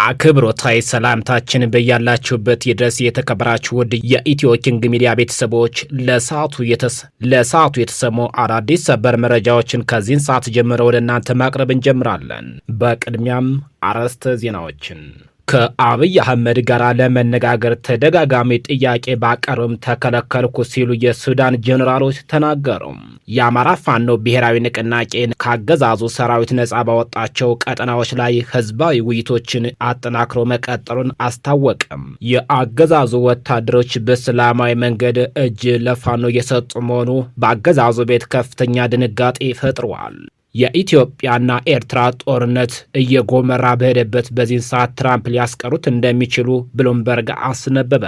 አክብሮታዊ ሰላምታችን በያላችሁበት ይድረስ። የተከበራችሁ ውድ የኢትዮ ኪንግ ሚዲያ ቤተሰቦች ለሰዓቱ የተሰሙ አዳዲስ ሰበር መረጃዎችን ከዚህን ሰዓት ጀምሮ ወደ እናንተ ማቅረብ እንጀምራለን። በቅድሚያም አርዕስተ ዜናዎችን ከአብይ አህመድ ጋር ለመነጋገር ተደጋጋሚ ጥያቄ ባቀርብም ተከለከልኩ ሲሉ የሱዳን ጄኔራሎች ተናገሩ። የአማራ ፋኖ ብሔራዊ ንቅናቄ ካገዛዙ ሰራዊት ነጻ ባወጣቸው ቀጠናዎች ላይ ህዝባዊ ውይይቶችን አጠናክሮ መቀጠሉን አስታወቀም። የአገዛዙ ወታደሮች በሰላማዊ መንገድ እጅ ለፋኖ እየሰጡ መሆኑ በአገዛዙ ቤት ከፍተኛ ድንጋጤ ፈጥሯል። የኢትዮጵያና ኤርትራ ጦርነት እየጎመራ በሄደበት በዚህ ሰዓት ትራምፕ ሊያስቀሩት እንደሚችሉ ብሉምበርግ አስነበበ።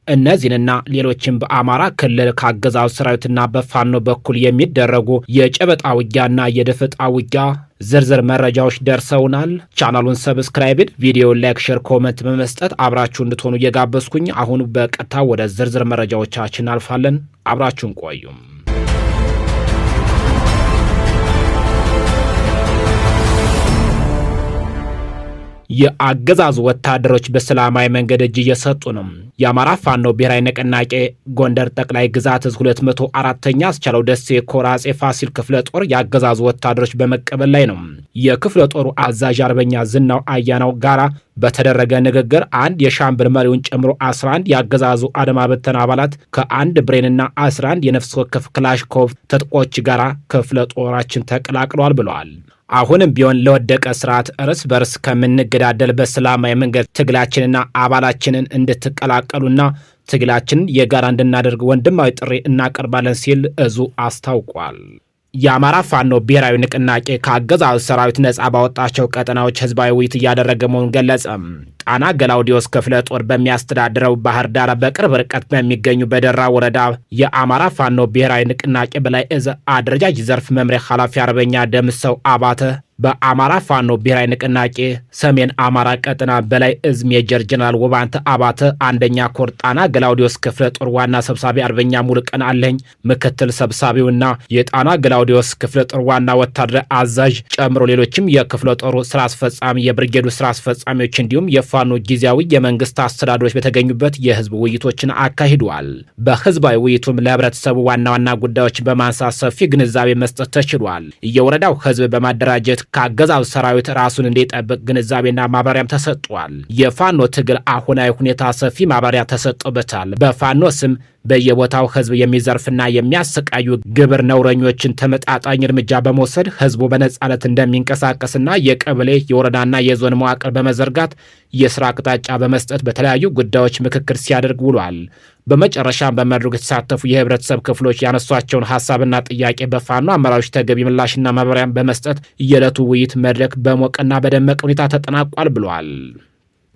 እነዚህንና ሌሎችም በአማራ ክልል ካገዛዙ ሰራዊትና በፋኖ በኩል የሚደረጉ የጨበጣ ውጊያና የደፈጣ ውጊያ ዝርዝር መረጃዎች ደርሰውናል። ቻናሉን ሰብስክራይብ፣ ቪዲዮ ላይክ፣ ሼር፣ ኮመንት በመስጠት አብራችሁ እንድትሆኑ እየጋበዝኩኝ አሁን በቀጥታ ወደ ዝርዝር መረጃዎቻችን አልፋለን። አብራችሁን ቆዩም። የአገዛዙ ወታደሮች በሰላማዊ መንገድ እጅ እየሰጡ ነው። የአማራ ፋኖ ብሔራዊ ንቅናቄ ጎንደር ጠቅላይ ግዛት እዝ 204ኛ አስቻለው ደሴ ኮር አጼ ፋሲል ክፍለ ጦር የአገዛዙ ወታደሮች በመቀበል ላይ ነው። የክፍለ ጦሩ አዛዥ አርበኛ ዝናው አያናው ጋራ በተደረገ ንግግር አንድ የሻምበል መሪውን ጨምሮ 11 የአገዛዙ አድማ በተና አባላት ከአንድ ብሬንና 11 የነፍስ ወከፍ ክላሽኮቭ ትጥቆች ጋራ ክፍለ ጦራችን ተቀላቅለዋል ብለዋል። አሁንም ቢሆን ለወደቀ ስርዓት እርስ በርስ ከምንገዳደል በሰላማዊ መንገድ ትግላችንና አባላችንን እንድትቀላቀሉና ትግላችንን የጋራ እንድናደርግ ወንድማዊ ጥሪ እናቀርባለን ሲል እዙ አስታውቋል። የአማራ ፋኖ ብሔራዊ ንቅናቄ ከአገዛዙ ሰራዊት ነጻ ባወጣቸው ቀጠናዎች ህዝባዊ ውይይት እያደረገ መሆኑን ገለጸ። ጣና ገላውዲዮስ ክፍለ ጦር በሚያስተዳድረው ባህር ዳር በቅርብ ርቀት በሚገኙ በደራ ወረዳ የአማራ ፋኖ ብሔራዊ ንቅናቄ በላይ እዝ አደረጃጀት ዘርፍ መምሪያ ኃላፊ አርበኛ ደምሰው አባተ በአማራ ፋኖ ብሔራዊ ንቅናቄ ሰሜን አማራ ቀጠና በላይ እዝ ሜጀር ጀነራል ውባንተ አባተ አንደኛ ኮር ጣና ገላውዲዮስ ክፍለ ጦር ዋና ሰብሳቢ አርበኛ ሙሉቀን አለኝ፣ ምክትል ሰብሳቢውና የጣና ገላውዲዮስ ክፍለ ጦር ዋና ወታደራዊ አዛዥ ጨምሮ ሌሎችም የክፍለ ጦሩ ስራ አስፈጻሚ፣ የብርጌዱ ስራ አስፈጻሚዎች እንዲሁም የፋኖ ጊዜያዊ የመንግስት አስተዳደሮች በተገኙበት የህዝብ ውይይቶችን አካሂደዋል። በህዝባዊ ውይይቱም ለህብረተሰቡ ዋና ዋና ጉዳዮችን በማንሳት ሰፊ ግንዛቤ መስጠት ተችሏል። የወረዳው ህዝብ በማደራጀት ከአገዛዙ ሰራዊት ራሱን እንዲጠብቅ ግንዛቤና ማብራሪያም ተሰጥቷል። የፋኖ ትግል አሁናዊ ሁኔታ ሰፊ ማብራሪያ ተሰጥቶበታል። በፋኖ ስም በየቦታው ህዝብ የሚዘርፍና የሚያሰቃዩ ግብር ነውረኞችን ተመጣጣኝ እርምጃ በመውሰድ ህዝቡ በነጻነት እንደሚንቀሳቀስና የቀበሌ የወረዳና የዞን መዋቅር በመዘርጋት የስራ አቅጣጫ በመስጠት በተለያዩ ጉዳዮች ምክክር ሲያደርግ ውሏል። በመጨረሻም በመድረኩ የተሳተፉ የህብረተሰብ ክፍሎች ያነሷቸውን ሀሳብና ጥያቄ በፋኖ አመራሮች ተገቢ ምላሽና ማብራሪያ በመስጠት የዕለቱ ውይይት መድረክ በሞቀና በደመቀ ሁኔታ ተጠናቋል ብለዋል።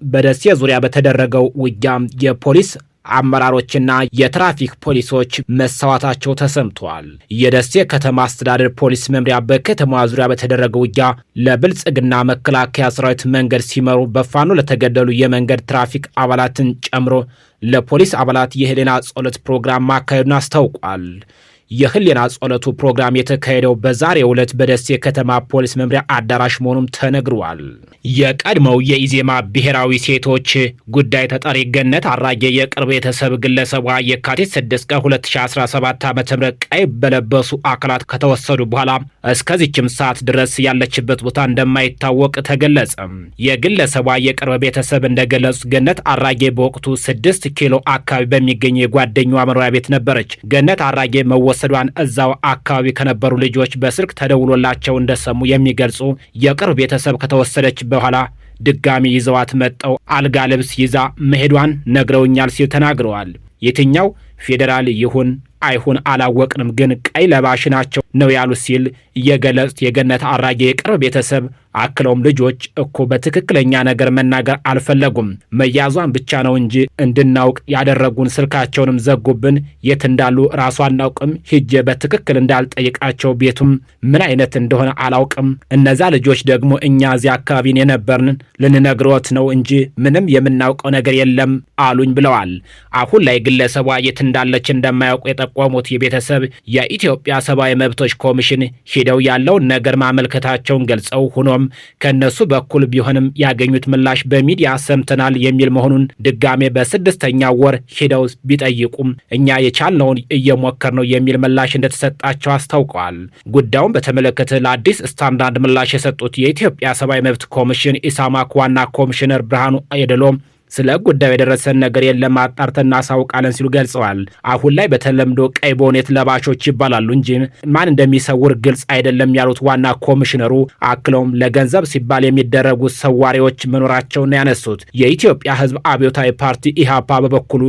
በደሴ ዙሪያ በተደረገው ውጊያ የፖሊስ አመራሮችና የትራፊክ ፖሊሶች መሰዋታቸው ተሰምተዋል። የደሴ ከተማ አስተዳደር ፖሊስ መምሪያ በከተማዋ ዙሪያ በተደረገው ውጊያ ለብልጽግና መከላከያ ሰራዊት መንገድ ሲመሩ በፋኖ ለተገደሉ የመንገድ ትራፊክ አባላትን ጨምሮ ለፖሊስ አባላት የህሊና ጸሎት ፕሮግራም ማካሄዱን አስታውቋል። የህሊና ጸሎቱ ፕሮግራም የተካሄደው በዛሬው ዕለት በደሴ ከተማ ፖሊስ መምሪያ አዳራሽ መሆኑም ተነግሯል። የቀድሞው የኢዜማ ብሔራዊ ሴቶች ጉዳይ ተጠሪ ገነት አራጌ የቅርብ ቤተሰብ ግለሰቧ የካቲት 6 ቀን 2017 ዓ.ም ቀይ በለበሱ አካላት ከተወሰዱ በኋላ እስከዚህም ሰዓት ድረስ ያለችበት ቦታ እንደማይታወቅ ተገለጸ። የግለሰቧ የቅርብ ቤተሰብ እንደገለጹት ገነት አራጌ በወቅቱ 6 ኪሎ አካባቢ በሚገኝ የጓደኛዋ መኖሪያ ቤት ነበረች። ገነት አራጌ መወሰዷን እዛው አካባቢ ከነበሩ ልጆች በስልክ ተደውሎላቸው እንደሰሙ የሚገልጹ የቅርብ ቤተሰብ ከተወሰደች በኋላ ድጋሚ ይዘዋት መጠው አልጋ ልብስ ይዛ መሄዷን ነግረውኛል ሲል ተናግረዋል። የትኛው ፌዴራል ይሁን አይሁን አላወቅንም፣ ግን ቀይ ለባሽ ናቸው ነው ያሉት ሲል የገለጹት የገነት አራጌ የቅርብ ቤተሰብ አክለውም ልጆች እኮ በትክክለኛ ነገር መናገር አልፈለጉም፣ መያዟን ብቻ ነው እንጂ እንድናውቅ ያደረጉን፣ ስልካቸውንም ዘጉብን፣ የት እንዳሉ ራሱ አናውቅም፣ ሂጄ በትክክል እንዳልጠይቃቸው ቤቱም ምን አይነት እንደሆነ አላውቅም፣ እነዛ ልጆች ደግሞ እኛ እዚያ አካባቢን የነበርን ልንነግሮት ነው እንጂ ምንም የምናውቀው ነገር የለም አሉኝ ብለዋል። አሁን ላይ ግለሰቧ የት እንዳለች እንደማያውቁ የጠቆሙት የቤተሰብ የኢትዮጵያ ሰብአዊ መብቶች መብቶች ኮሚሽን ሄደው ያለውን ነገር ማመልከታቸውን ገልጸው ሆኖም ከነሱ በኩል ቢሆንም ያገኙት ምላሽ በሚዲያ ሰምተናል የሚል መሆኑን ድጋሜ በስድስተኛ ወር ሄደው ቢጠይቁም እኛ የቻልነውን እየሞከር ነው የሚል ምላሽ እንደተሰጣቸው አስታውቀዋል። ጉዳዩን በተመለከተ ለአዲስ ስታንዳርድ ምላሽ የሰጡት የኢትዮጵያ ሰብአዊ መብት ኮሚሽን ኢሳማክ ዋና ኮሚሽነር ብርሃኑ አይደሎም ስለ ጉዳዩ የደረሰን ነገር የለም አጣርተን እናሳውቃለን ሲሉ ገልጸዋል። አሁን ላይ በተለምዶ ቀይ ቦኔት ለባሾች ይባላሉ እንጂ ማን እንደሚሰውር ግልጽ አይደለም ያሉት ዋና ኮሚሽነሩ አክለውም ለገንዘብ ሲባል የሚደረጉ ሰዋሪዎች መኖራቸውን ያነሱት የኢትዮጵያ ሕዝብ አብዮታዊ ፓርቲ ኢሃፓ በበኩሉ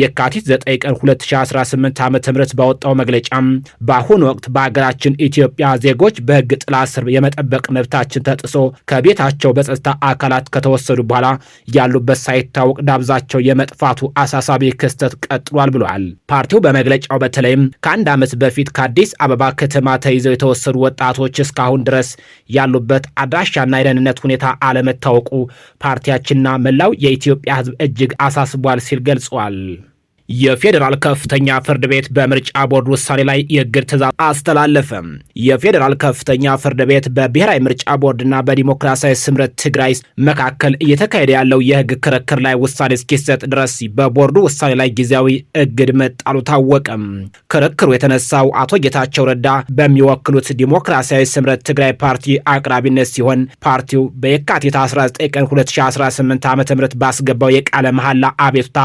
የካቲት 9 ቀን 2018 ዓ.ም ባወጣው መግለጫም በአሁኑ ወቅት በሀገራችን ኢትዮጵያ ዜጎች በሕግ ጥላ ስር የመጠበቅ መብታችን ተጥሶ ከቤታቸው በጸጥታ አካላት ከተወሰዱ በኋላ ያሉበት ሳይታወቅ ዳብዛቸው የመጥፋቱ አሳሳቢ ክስተት ቀጥሏል ብሏል። ፓርቲው በመግለጫው በተለይም ከአንድ ዓመት በፊት ከአዲስ አበባ ከተማ ተይዘው የተወሰዱ ወጣቶች እስካሁን ድረስ ያሉበት አድራሻና የደህንነት ሁኔታ አለመታወቁ ፓርቲያችንና መላው የኢትዮጵያ ሕዝብ እጅግ አሳስቧል ሲል ገልጿል። የፌዴራል ከፍተኛ ፍርድ ቤት በምርጫ ቦርድ ውሳኔ ላይ የእግድ ትዕዛዝ አስተላለፈ። የፌዴራል ከፍተኛ ፍርድ ቤት በብሔራዊ ምርጫ ቦርድና በዲሞክራሲያዊ ስምረት ትግራይ መካከል እየተካሄደ ያለው የህግ ክርክር ላይ ውሳኔ እስኪሰጥ ድረስ በቦርዱ ውሳኔ ላይ ጊዜያዊ እግድ መጣሉ ታወቀ። ክርክሩ የተነሳው አቶ ጌታቸው ረዳ በሚወክሉት ዲሞክራሲያዊ ስምረት ትግራይ ፓርቲ አቅራቢነት ሲሆን ፓርቲው በየካቲት 19 ቀን 2018 ዓ.ም ባስገባው የቃለ መሐላ አቤቱታ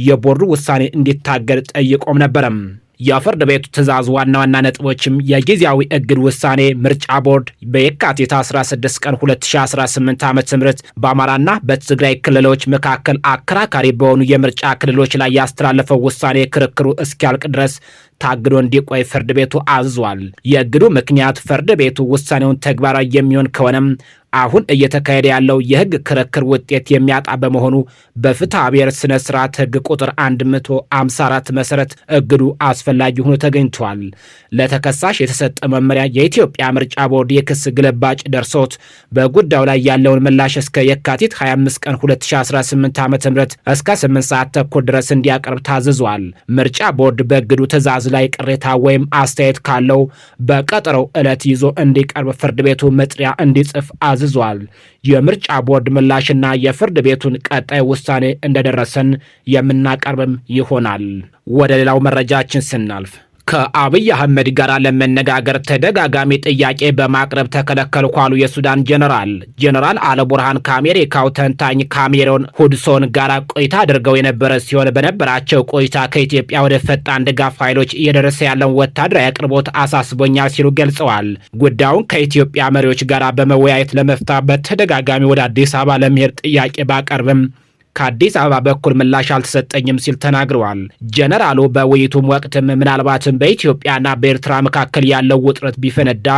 የቦርዱ ውሳኔ እንዲታገድ ጠይቆም ነበረም። የፍርድ ቤቱ ትዕዛዝ ዋና ዋና ነጥቦችም የጊዜያዊ እግድ ውሳኔ ምርጫ ቦርድ በየካቲት 16 ቀን 2018 ዓ.ም በአማራና በትግራይ ክልሎች መካከል አከራካሪ በሆኑ የምርጫ ክልሎች ላይ ያስተላለፈው ውሳኔ ክርክሩ እስኪያልቅ ድረስ ታግዶ እንዲቆይ ፍርድ ቤቱ አዟል። የእግዱ ምክንያት ፍርድ ቤቱ ውሳኔውን ተግባራዊ የሚሆን ከሆነም አሁን እየተካሄደ ያለው የህግ ክርክር ውጤት የሚያጣ በመሆኑ በፍትሐ ብሔር ስነ ስርዓት ህግ ቁጥር 154 መሰረት እግዱ አስፈላጊ ሆኖ ተገኝቷል። ለተከሳሽ የተሰጠ መመሪያ የኢትዮጵያ ምርጫ ቦርድ የክስ ግለባጭ ደርሶት በጉዳዩ ላይ ያለውን ምላሽ እስከ የካቲት 25 ቀን 2018 ዓ.ም እስከ 8 ሰዓት ተኩል ድረስ እንዲያቀርብ ታዝዟል። ምርጫ ቦርድ በእግዱ ትዕዛዝ ላይ ቅሬታ ወይም አስተያየት ካለው በቀጠሮው ዕለት ይዞ እንዲቀርብ ፍርድ ቤቱ መጥሪያ እንዲጽፍ አዝዟል። የምርጫ ቦርድ ምላሽና የፍርድ ቤቱን ቀጣይ ውሳኔ እንደደረሰን የምናቀርብም ይሆናል። ወደ ሌላው መረጃችን ስናልፍ ከአብይ አህመድ ጋር ለመነጋገር ተደጋጋሚ ጥያቄ በማቅረብ ተከለከልኩ አሉ የሱዳን ጀነራል አልቡርሃን ከአሜሪካው ተንታኝ ካሜሮን ሁድሶን ጋር ቆይታ አድርገው የነበረ ሲሆን በነበራቸው ቆይታ ከኢትዮጵያ ወደ ፈጣን ድጋፍ ኃይሎች እየደረሰ ያለውን ወታደራዊ አቅርቦት አሳስቦኛል ሲሉ ገልጸዋል። ጉዳዩን ከኢትዮጵያ መሪዎች ጋር በመወያየት ለመፍታት በተደጋጋሚ ወደ አዲስ አበባ ለመሄድ ጥያቄ ባቀርብም ከአዲስ አበባ በኩል ምላሽ አልተሰጠኝም ሲል ተናግረዋል። ጀነራሉ በውይይቱም ወቅትም ምናልባትም በኢትዮጵያና በኤርትራ መካከል ያለው ውጥረት ቢፈነዳ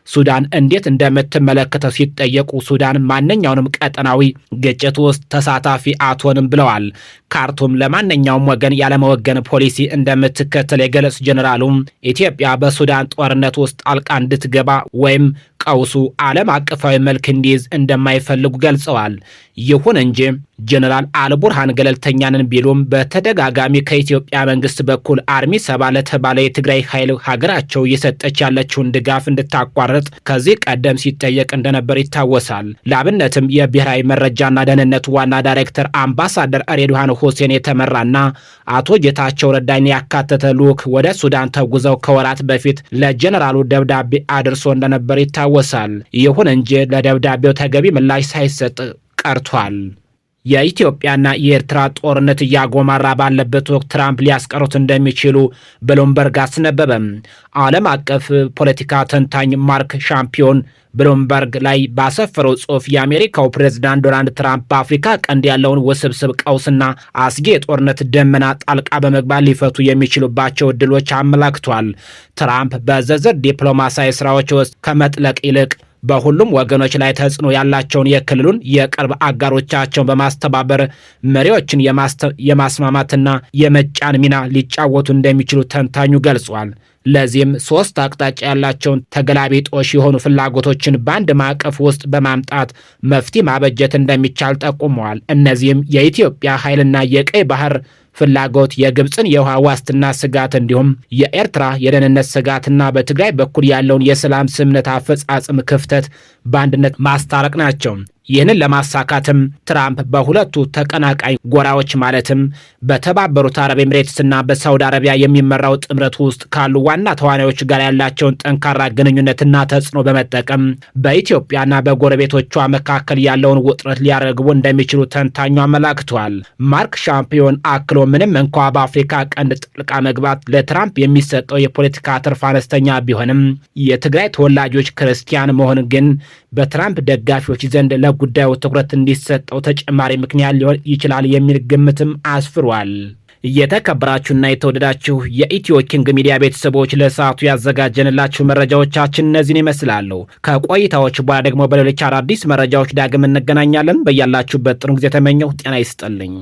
ሱዳን እንዴት እንደምትመለከተው ሲጠየቁ ሱዳን ማንኛውንም ቀጠናዊ ግጭት ውስጥ ተሳታፊ አትሆንም ብለዋል። ካርቱም ለማንኛውም ወገን ያለመወገን ፖሊሲ እንደምትከተል የገለጹ ጀነራሉም ኢትዮጵያ በሱዳን ጦርነት ውስጥ ጣልቃ እንድትገባ ወይም ቀውሱ ዓለም አቀፋዊ መልክ እንዲይዝ እንደማይፈልጉ ገልጸዋል። ይሁን እንጂ ጀነራል አልቡርሃን ገለልተኛንን ቢሉም በተደጋጋሚ ከኢትዮጵያ መንግስት በኩል አርሚ 7 ለተባለ የትግራይ ኃይል ሀገራቸው እየሰጠች ያለችውን ድጋፍ እንድታቋርጥ ከዚህ ቀደም ሲጠየቅ እንደነበር ይታወሳል። ለአብነትም የብሔራዊ መረጃና ደህንነት ዋና ዳይሬክተር አምባሳደር ሬድዋን ሁሴን የተመራና አቶ ጌታቸው ረዳን ያካተተ ልዑክ ወደ ሱዳን ተጉዘው ከወራት በፊት ለጀነራሉ ደብዳቤ አድርሶ እንደነበር ይታወሳል። ይሁን እንጂ ለደብዳቤው ተገቢ ምላሽ ሳይሰጥ ቀርቷል። የኢትዮጵያና የኤርትራ ጦርነት እያጎማራ ባለበት ወቅት ትራምፕ ሊያስቀሩት እንደሚችሉ ብሉምበርግ አስነበበም። ዓለም አቀፍ ፖለቲካ ተንታኝ ማርክ ሻምፒዮን ብሉምበርግ ላይ ባሰፈረው ጽሑፍ የአሜሪካው ፕሬዝዳንት ዶናልድ ትራምፕ በአፍሪካ ቀንድ ያለውን ውስብስብ ቀውስና አስጊ የጦርነት ደመና ጣልቃ በመግባት ሊፈቱ የሚችሉባቸው እድሎች አመላክቷል። ትራምፕ በዝርዝር ዲፕሎማሲያዊ ስራዎች ውስጥ ከመጥለቅ ይልቅ በሁሉም ወገኖች ላይ ተጽዕኖ ያላቸውን የክልሉን የቅርብ አጋሮቻቸውን በማስተባበር መሪዎችን የማስማማትና የመጫን ሚና ሊጫወቱ እንደሚችሉ ተንታኙ ገልጿል። ለዚህም 3 አቅጣጫ ያላቸውን ተገላቢጦሽ የሆኑ ፍላጎቶችን በአንድ ማዕቀፍ ውስጥ በማምጣት መፍትሄ ማበጀት እንደሚቻል ጠቁመዋል። እነዚህም የኢትዮጵያ ኃይልና የቀይ ባህር ፍላጎት የግብፅን የውሃ ዋስትና ስጋት እንዲሁም የኤርትራ የደህንነት ስጋትና በትግራይ በኩል ያለውን የሰላም ስምምነት አፈጻጽም ክፍተት በአንድነት ማስታረቅ ናቸው። ይህንን ለማሳካትም ትራምፕ በሁለቱ ተቀናቃኝ ጎራዎች ማለትም በተባበሩት አረብ ኤምሬትስና በሳውዲ አረቢያ የሚመራው ጥምረት ውስጥ ካሉ ዋና ተዋናዮች ጋር ያላቸውን ጠንካራ ግንኙነትና ተጽዕኖ በመጠቀም በኢትዮጵያና በጎረቤቶቿ መካከል ያለውን ውጥረት ሊያረግቡ እንደሚችሉ ተንታኙ አመላክተዋል። ማርክ ሻምፒዮን አክሎ ምንም እንኳ በአፍሪካ ቀንድ ጣልቃ መግባት ለትራምፕ የሚሰጠው የፖለቲካ ትርፍ አነስተኛ ቢሆንም የትግራይ ተወላጆች ክርስቲያን መሆን ግን በትራምፕ ደጋፊዎች ዘንድ ለጉዳዩ ትኩረት እንዲሰጠው ተጨማሪ ምክንያት ሊሆን ይችላል የሚል ግምትም አስፍሯል። የተከበራችሁና የተወደዳችሁ የኢትዮ ኪንግ ሚዲያ ቤተሰቦች ለሰዓቱ ያዘጋጀንላችሁ መረጃዎቻችን እነዚህን ይመስላሉ። ከቆይታዎች በኋላ ደግሞ በሌሎች አዳዲስ መረጃዎች ዳግም እንገናኛለን። በያላችሁበት ጥሩ ጊዜ ተመኘሁ። ጤና ይስጥልኝ።